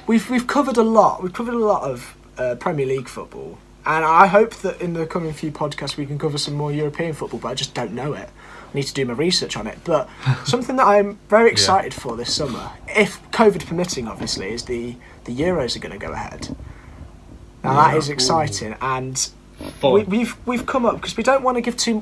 we've covered a lot. We've covered a lot of Premier League football, and I hope that in the coming few podcasts we can cover some more European football. But I just don't know it. I need to do my research on it. But something that I'm very excited for this summer, if COVID permitting, obviously, is the Euros are going to go ahead. Now that is exciting, and we've come up because we don't want to give too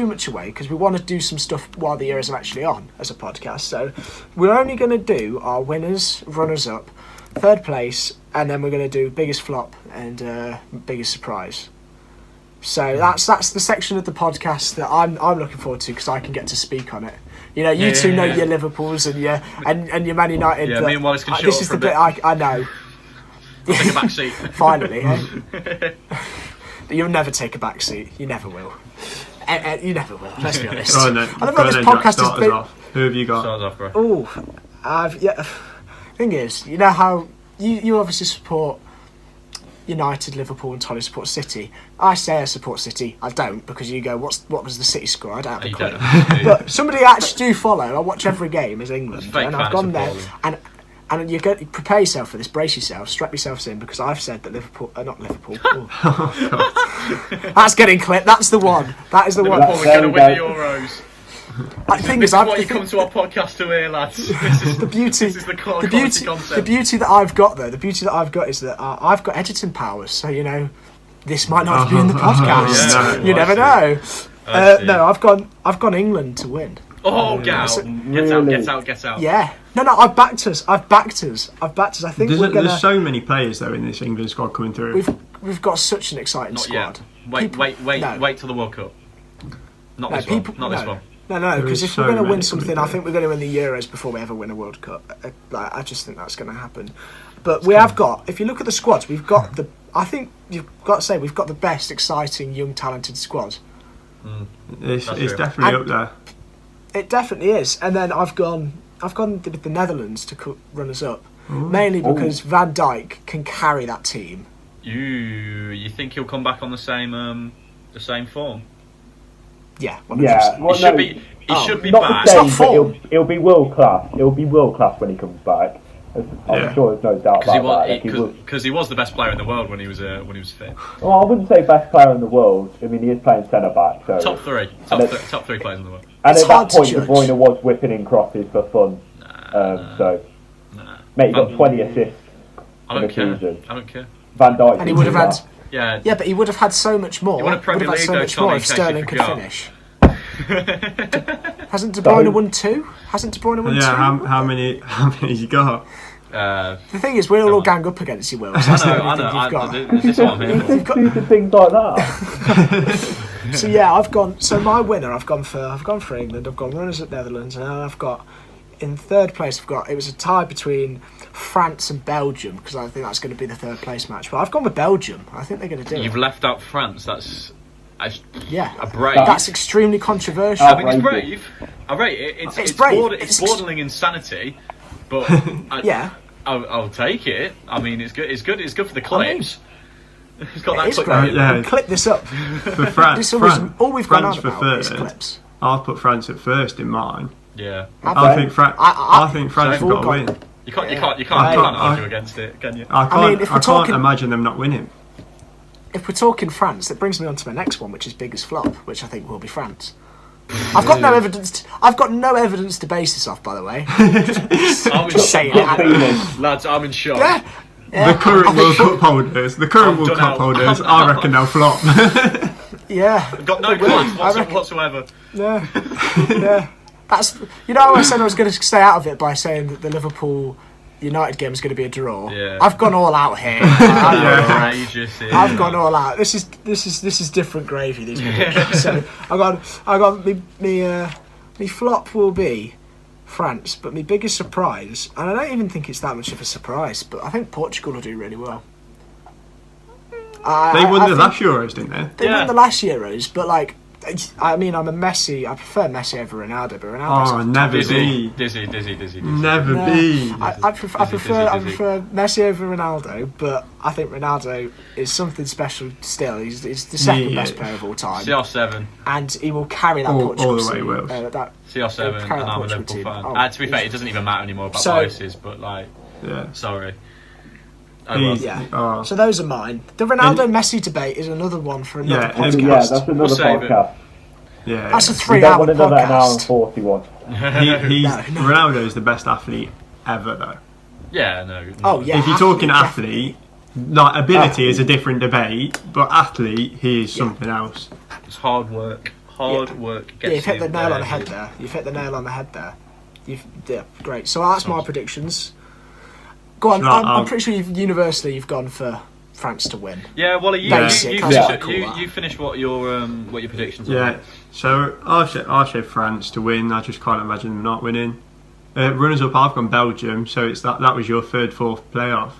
much away because we want to do some stuff while the Euros are actually on as a podcast. So we're only going to do our winners, runners up, third place, and then we're going to do biggest flop and biggest surprise. So that's the section of the podcast that I'm looking forward to because I can get to speak on it. You know, you two know your Liverpools and your Man United. Yeah, me and Wallace can this is the bit I know. I'll take a back seat. Finally, eh? You'll never take a back seat. You never will. You never will. Let's be honest. Go on then. I don't know this podcast has been. Who have you got? Start us off, bro. Oh, thing is, you know how you obviously support United, Liverpool, and Tolly support City. I say I support City. I don't because you go, what was the City score? I don't have a clue. But somebody I actually do follow. I watch every game as England, and I've gone there and you prepare yourself for this, brace yourself, strap yourselves in, because I've said that Liverpool, not Liverpool. That's getting clipped. That's the one. That is the one. We're going to win the Euros. This is what you come to our podcast to hear, lads. This is the beauty. This is the quality concept. The beauty that I've got, though, is that I've got editing powers. So this might not be in the podcast. You never know. No, I've gone England to win. Oh, get out. Yeah. No, I've backed us. I think there's so many players though in this England squad coming through. We've got such an exciting squad. Yet. Wait till the World Cup. Not this one. No, because if we're going to win something, I think we're going to win the Euros before we ever win a World Cup. I just think that's going to happen. But we have got, if you look at the squads, I think you've got to say we've got the best, exciting, young, talented squad. It's definitely up there. It definitely is. And then I've gone with the Netherlands to run us up, mainly because Van Dijk can carry that team. You think he'll come back on the same form? Yeah, 100%. Yeah. Well, he should be not back. The same, but he'll be world class. He'll be world class when he comes back. I'm sure there's no doubt about that. Because he was the best player in the world when he was fit. Well, I wouldn't say best player in the world. I mean, he is playing centre back. So top three players in the world. And at that point, De Bruyne was whipping in crosses for fun. Mate, he got 20 assists in the season. I don't care. Van Dijk. And he would have had. Yeah, but he would have had so much more. He won a Premier League though, Tommy, if Sterling could finish. Hasn't De Bruyne won two? Yeah, how many has he got? The thing is, we'll all gang up against you, Will. That's the only thing you've got. This is what I'm here for. Stupid things like that. So yeah, I've gone. So my winner, I've gone for England. I've gone runners at Netherlands, and I've got in third place. It was a tie between France and Belgium because I think that's going to be the third place match. But I've gone with Belgium. I think they're going to do it. You've left out France. That's a brave. That's extremely controversial. I mean, it's brave. I rate it. It's brave. It's bordering insanity, but I'll take it. I mean, it's good. It's good for the clips. It's got that clip. Yeah. Clip this up. For France, all we've gone on for about third. is clips. I'll put France at first in mine. Yeah. I think France have got to win. You can't argue against it, can you? I can't imagine them not winning. If we're talking France, that brings me on to my next one, which is biggest flop, which I think will be France. I've got no evidence. I've got no evidence to base this off, by the way. Just saying it. Lads, I'm in shock. Yeah. The current World Cup holders, I reckon they'll flop. Yeah. I've got no plans whatsoever. Yeah. That's. I said I was going to stay out of it by saying that the Liverpool United game is going to be a draw. Yeah. I've gone all out here. I've gone all out. This is different gravy. These days. So I got me flop will be France, but my biggest surprise, and I don't even think it's that much of a surprise, but I think Portugal will do really well. They won the last Euros, didn't they? They won the last Euros, but I mean, I'm a Messi. I prefer Messi over Ronaldo, but Ronaldo's never be. Dizzy. Never be. I prefer Messi over Ronaldo, but I think Ronaldo is something special still. He's the second best player of all time. CR7. And he will carry that Portugal all the way, Will. CR7, and I'm a Liverpool fan. To be fair, it doesn't even matter anymore about biases, but Yeah. Sorry. Oh, well. Yeah. So those are mine. The Ronaldo-Messi debate is another one for another podcast. Yeah, that's another podcast. Yeah. That's a 3-hour podcast. Another an hour and 41. Ronaldo is the best athlete ever, though. Yeah, no. Oh, yeah. If you're talking athlete, like ability is a different debate, but athlete, he is something else. It's hard work. Hard work gets you've hit the nail on the head there. You've hit the nail on the head there. Great. So that's my predictions. Go on. I'm pretty sure you've gone for France to win. Yeah, well, you finish what your predictions are. Yeah. So I've said France to win. I just can't imagine them not winning. Runners up, I've gone Belgium. So it's that was your third, fourth playoff.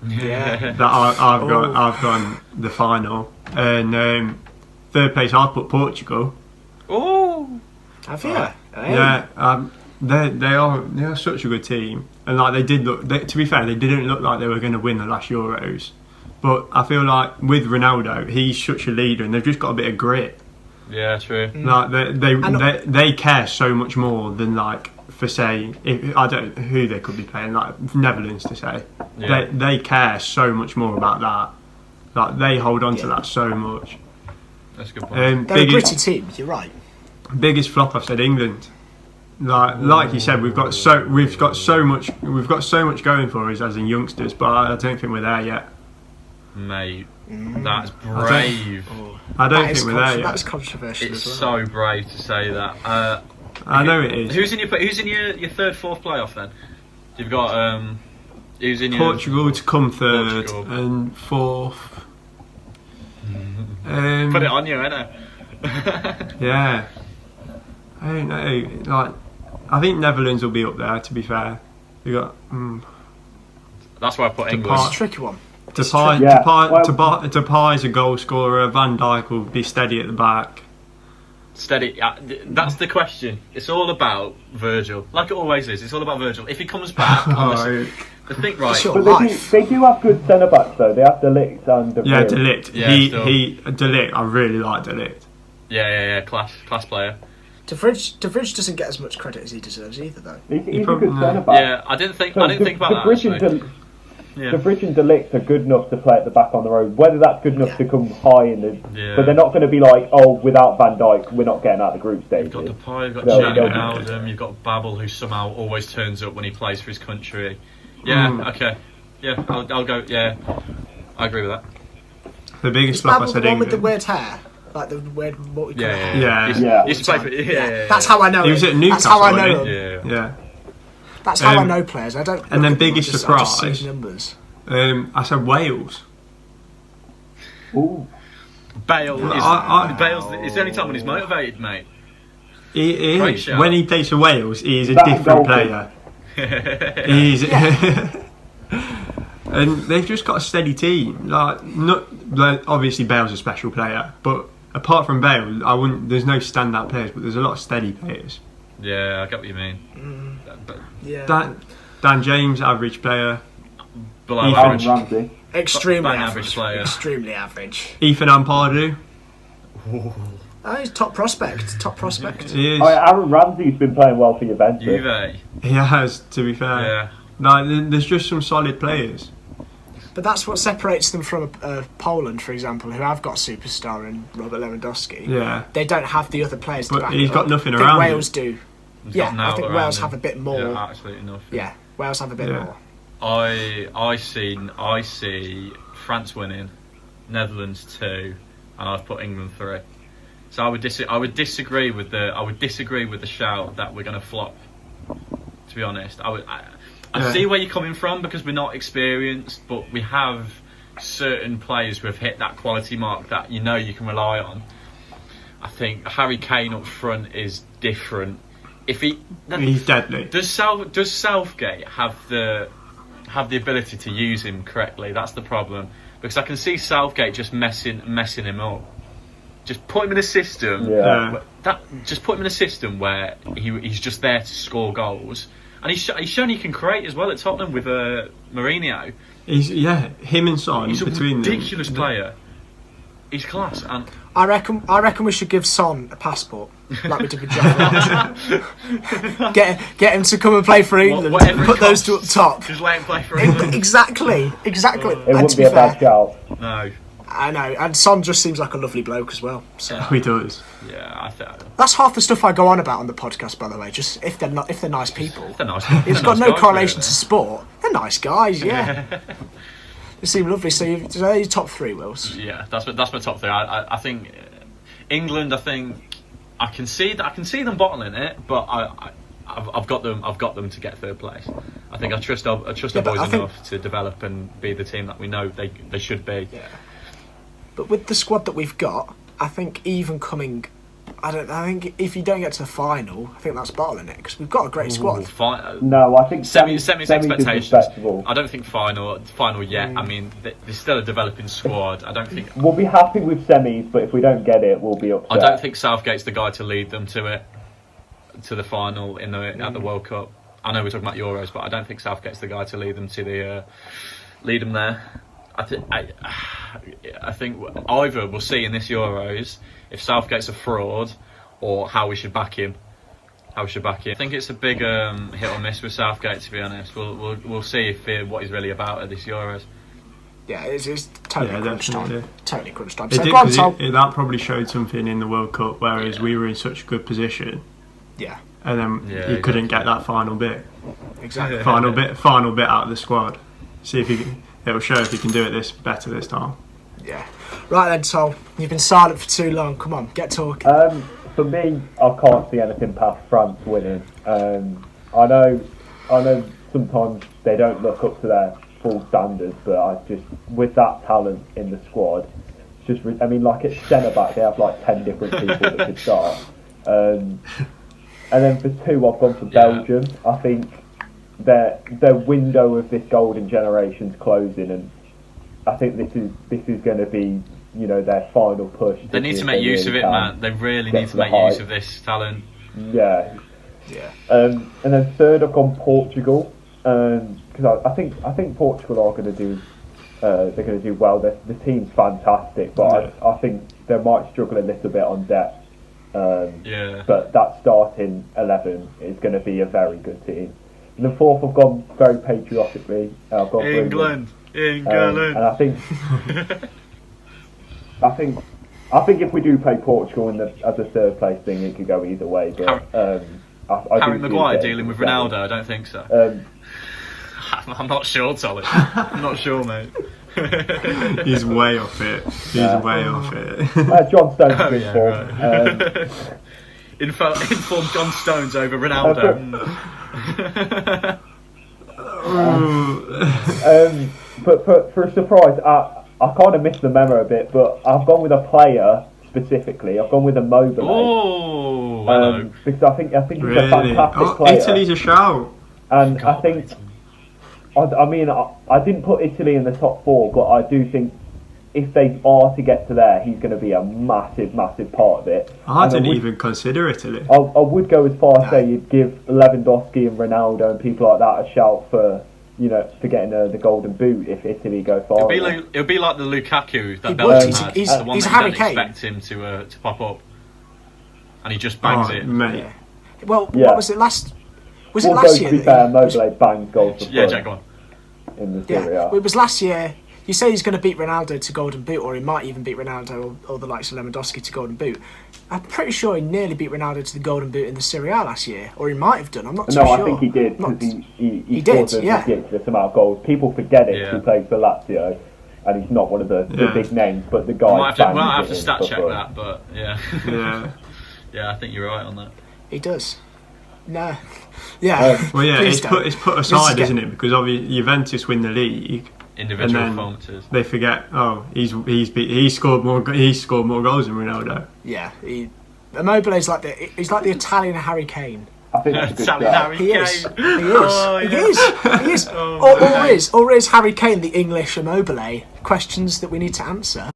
Yeah. That I've gone the final, and third place I've put Portugal. Oh. Have you? Yeah. They are such a good team, and like they did look. To be fair, they didn't look like they were going to win the last Euros, but I feel like with Ronaldo, he's such a leader, and they've just got a bit of grit. Yeah, true. Like they care so much more than like for say I don't know who they could be playing, like Netherlands to say. Yeah. They care so much more about that. Like they hold on to that so much. That's a good point. They're a gritty team. You're right. Biggest flop, I've said England. Like you said, we've got so much going for us as in youngsters, but I don't think we're there yet. Mate, that's brave. I don't think we're there yet. That's controversial. It's so brave to say that. I know it is. Who's in your third, fourth playoff then? You've got who's in your Portugal to come third and fourth. Put it on you, innit? Yeah. I don't know. Like, I think Netherlands will be up there. To be fair, we got. That's why I put England. It's a tricky one. Depay is a goal scorer. Van Dijk will be steady at the back. Steady. That's the question. It's all about Virgil, like it always is. It's all about Virgil. If he comes back, the thing right. But they do have good centre backs though. They have De Ligt and De Vrij. Yeah, De Ligt. De Ligt. I really like De Ligt. Yeah. Class player. De Vrij doesn't get as much credit as he deserves either, though. He's a good centre back. Yeah, I didn't think about that. De Vrij and De Ligt are good enough to play at the back on their own. Whether that's good enough to come high in the, but they're not going to be like, without Van Dijk, we're not getting out of the group stage. You've got Depay, you've got Wijnaldum, you've got Babel, who somehow always turns up when he plays for his country. Yeah, okay, yeah, I'll go. Yeah, I agree with that. The biggest flop, I said, the one England. with the weird hair. Like the weird, what we call it. Yeah. He used to play for, That's how I know. He was at Newcastle. That's how I know him. Yeah. That's how I know players. I don't. And then biggest surprise. I just see numbers. I said Wales. Ooh. Bale is the only time when he's motivated, mate. He is. When he plays for Wales, he is a different player. He's. And they've just got a steady team. Obviously Bale's a special player, but apart from Bale, there's no standout players, but there's a lot of steady players. Yeah, I get what you mean. Dan James, average player. Below average. Ramsey. Extremely average player. Extremely average. Ethan Ampadu. He's top prospect. He is. Aaron Ramsey's been playing well for Juventus. Juve. He has, to be fair. Yeah. There's just some solid players. But that's what separates them from Poland, for example, who have got a superstar in Robert Lewandowski. Yeah. They don't have the other players to back But he's got nothing I think around Wales him. do. I think Wales have a bit more. Yeah, absolutely nothing. Yeah, Wales have a bit more. I see France winning, Netherlands 2, and I've put England 3. So I would disagree with the shout that we're going to flop. To be honest, I see where you're coming from because we're not experienced, but we have certain players who have hit that quality mark that you can rely on. I think Harry Kane up front is different. He's deadly. Does Southgate have the ability to use him correctly? That's the problem, because I can see Southgate just messing him up. Just put him in a system. Just put him in a system where he's just there to score goals. And he's shown he can create as well at Tottenham with Mourinho. Him and Son. He's a between ridiculous player. He's class, and I reckon we should give Son a passport. like we did with John Lodge. Get him to come and play for England. Put those two up top. Just let him play for England. Exactly. It wouldn't be a bad shout. No. I know, and Son just seems like a lovely bloke as well. So He does. Yeah, that's half the stuff I go on about on the podcast, by the way. Just if they're nice people. they're nice. It's got no correlation to sport. They're nice guys, yeah. They seem lovely. So they're your top three, Wills. Yeah, that's my top three. I think England. I think I can see them bottling it, but I've got them to get third place. I think I trust our boys enough to develop and be the team that we know they should be. Yeah. But with the squad that we've got, I think even coming, I think if you don't get to the final, I think that's bottling it because we've got a great squad. No, I think semis expectations. I don't think final yet. I mean, there's still a developing squad. I don't think we'll be happy with semis, but if we don't get it, we'll be upset. I don't think Southgate's the guy to lead them to the final at the World Cup. I know we're talking about Euros, but I don't think Southgate's the guy to lead them there. I think either we'll see in this Euros if Southgate's a fraud or how we should back him. I think it's a big hit or miss with Southgate, to be honest. We'll see if what he's really about at this Euros. Yeah, it's totally crunch time. Totally crunch time. That probably showed something in the World Cup, whereas we were in such a good position. Yeah. And then he couldn't get that final bit. Exactly. Final bit out of the squad. See if it'll show if he can do it better this time. Yeah. Right then, Sol. You've been silent for too long. Come on, get talking. For me, I can't see anything past France winning. I know sometimes they don't look up to their full standards, but with that talent in the squad, like at centre back they have like 10 different people that could start. And then for two, I've gone for Belgium. I think their window of this golden generation's closing, and I think this is going to be, their final push. They need to make use of it, man. They really need to make use of this talent. Yeah. And then third, I've gone Portugal, because I think Portugal are going to do. They're going to do well. The team's fantastic, but I think they might struggle a little bit on depth. But that starting 11 is going to be a very good team. And the fourth, I've gone very patriotically. I've gone England. And I think if we do play Portugal as a third place thing, it could go either way. But Harry Maguire dealing with Ronaldo? I don't think so. I'm not sure, Solly. I'm not sure, mate. He's way off it. Way off it. John Stones is in form. Right. Informed John Stones over Ronaldo. But for a surprise, I kind of missed the memo a bit, but I've gone with a player specifically. I've gone with a Mobile. Oh, hello. Because I think he's a fantastic player. Italy's a shout. And God, I think, I didn't put Italy in the top four, but I do think if they are to get to there, he's going to be a massive, massive part of it. I didn't even consider Italy. I would go as far as say you'd give Lewandowski and Ronaldo and people like that a shout for getting the golden boot if Italy go far. It'll be like the Lukaku that Belgium had. He's the one a that Harry you Kane. don't expect him to pop up, and he just bangs it. Mate. Yeah. Well, what was it last? Was it last year? To be fair, Mobile banged goals for Yeah, Jack, go on. In the Serie A. It was last year. You say he's going to beat Ronaldo to Golden Boot, or he might even beat Ronaldo or the likes of Lewandowski to Golden Boot. I'm pretty sure he nearly beat Ronaldo to the Golden Boot in the Serie A last year, or he might have done. I'm not too sure. No, I think he did because he scored a ridiculous amount of goals. People forget it. He plays for Lazio, and he's not one of the big names, but the guy. We'll have to stat check that, but yeah, I think you're right on that. He does. No. Yeah. It's put aside, isn't it? Because obviously Juventus win the league. Individual performances. They forget. Oh, he scored more goals than Ronaldo. Yeah, Immobile is like he's like the Italian Harry Kane. I think that's a good Italian Harry Kane. He is. He is. Or is Harry Kane the English Immobile? Questions that we need to answer.